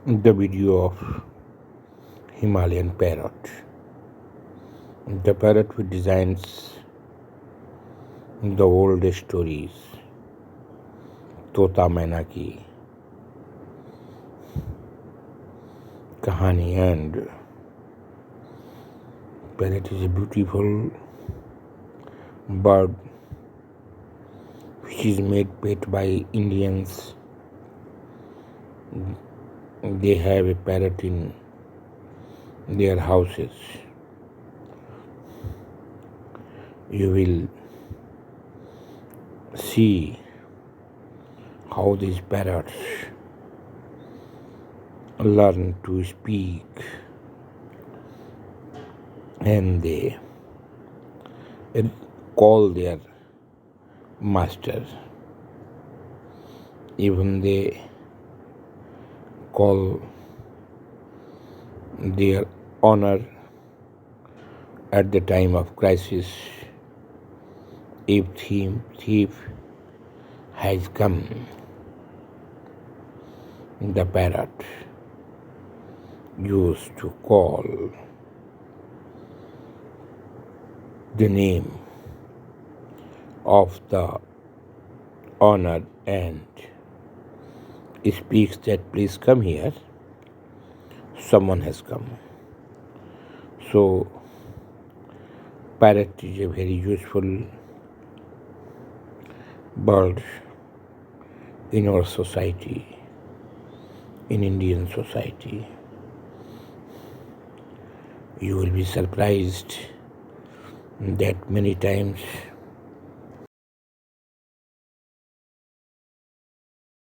the video of Himalayan parrot. The parrot which designs the oldest stories, तोता मैना की कहानी, and parrot is a beautiful bird which is made pet by Indians. They have a parrot in their houses. You will see how these parrots learn to speak, and they call their master. Even they call their owner at the time of crisis. If thief has come, the parrot used to call the name of the owner and speaks that please come here, someone has come. So parrot is a very useful bird in our society, in Indian society. You will be surprised that many times